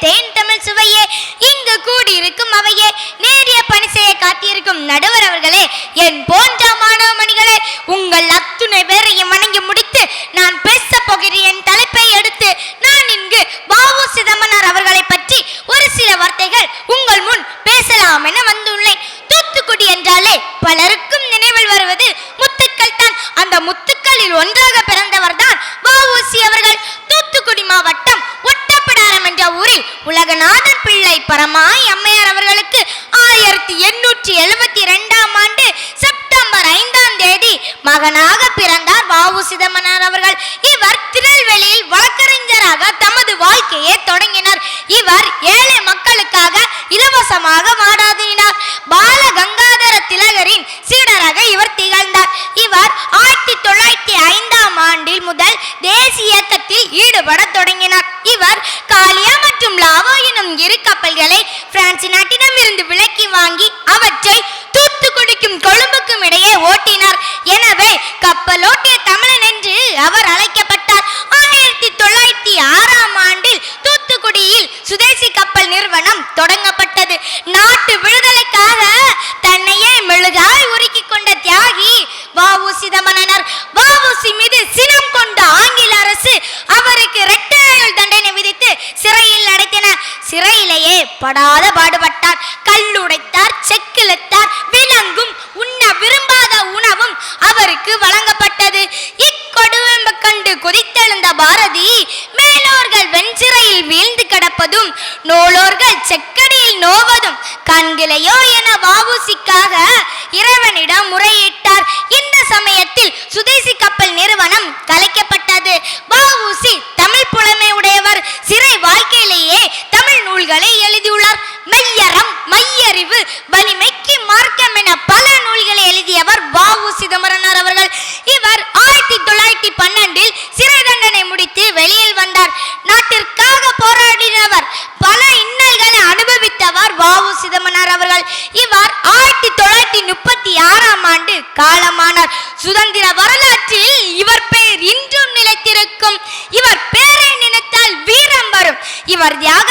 தேன் தமிழ் சுவையே, இங்கு கூடியிருக்கும் அவையே, நேரிய பணி செய்ய காத்திருக்கும் நடுவர் அவர்களே, என் போன்ற மாணவ மணிகளே, உங்கள் அத்துணை பேரையும் வணங்கி முடித்து நான் பேச போகிறேன். என் தலைப்பை எடுத்து நான் இங்கு வ.உ. சிதம்பரனார் அவர்களை பற்றி ஒரு சில வார்த்தைகள் உங்கள் முன் பேசலாம் என வந்துள்ளேன். தூத்துக்குடி என்றாலே பலருக்கும் நினைவில் வருவது முத்துக்கள் தான். அந்த முத்துக்களில் ஒன்றாக பிறந்தவர் தான் வ.உ.சி. அவர்கள். தூத்துக்குடி மாவட்டம் ஒட்டப்பிடாரம் என்ற ஊரில் உலகநாதன் பிள்ளை பரமாய் அம்மையார் அவர்களுக்கு 1872ஆம் ஆண்டு செப்டம்பர் 5ஆம் தேதி மகனாக பிறந்தார் வ.உ. சிதம்பரனார் அவர்கள். இவர் திருநெல்வேலியில் வழக்கறிஞராக தமது வாழ்க்கையை தொடங்கினார். இவர் ஏழை மக்களுக்காக இலவசமாக வாதாடினார். பால கங்காதர திலகரின் சீடராக இவர் திகழ்ந்தார். இவர் 1905ஆம் ஆண்டில் முதல் தேசிய இயக்கத்தில் ஈடுபட தொடங்கினார். இவர் காலியா மற்றும் லாவோ எனும் இரு கப்பல்களை பிரான்ஸ் நாட்டிடம் இருந்து விலக்கி வாங்கி அவற்றை தூத்துக்குடிக்கும் கொழும்புக்கும் இடையே ஓட்டினார். எனவே கப்பலோட்டிய தமிழன் என்று அவர் அழைக்கப்பட்டார். 1906ஆம் ஆண்டில் தூத்துக்குடியில் சுதேசி கப்பல் நிறுவனம் தொடங்கப்பட்டது. நாட்டு விடுதலைக்காக தன்னையே மெழுகாய் உருக்கி கொண்ட தியாகி வ.உ. சிதம்பரனார். வ.உ.சி. மீது சினம் கொண்ட ஆங்கில அரசு அவருக்கு இரட்டை ஆயுள் தண்டனை விதித்து சிறையில் அடைத்தனர். சிறையிலேயே படாத பாடுபட்டார். கல்லுடைத்தார், செக்கிழுத்தார், விலங்கும் உண்ண விரும்பாத உணவும் அவருக்கு வழங்கப்பட்டது. இக்கொடுமை கண்டு கொதித்தெழுந்த பாரதி மேலோர்கள் வெஞ்சிறையில் வீழ்ந்து கிடப்பதும் நூலோர்கள் செக்கடியில் நோவதும் கண்கிலையோ என வ.உ.சிக்காக இறைவனிடம் முறையிட்டார். இந்த சமயத்தில் சுதேசி கப்பல் நிறுவனம் கலைக்கப்பட்டது. வ.உ.சி. தமிழ் புலமை உடையவர். சிறை வாழ்க்கையிலேயே தமிழ் நூல்களை எழுதியுள்ளார். மெய்யறம், மையறிவு, வலிமைக்கு மார்க்கம் என பல நூல்களை எழுதியவர் வ.உ. சிதம்பரனார் அவர்கள். இவர் 1912இல் சிறை தண்டனை முடித்து வெளியில் வந்தார். நாட்டிற்காக போராடினவர். பல இன்னல்களை அனுபவித்தவர் வ.உ. சிதம்பரனார் அவர்கள். இவர் 1936ஆம் ஆண்டு காலமானார். சுதந்திர வரலாற்றில் இவர் பெயர் இன்றும் நிலைத்திருக்கும். இவர் பேரை நினைத்தால் வீரம் வரும். இவர் தியாக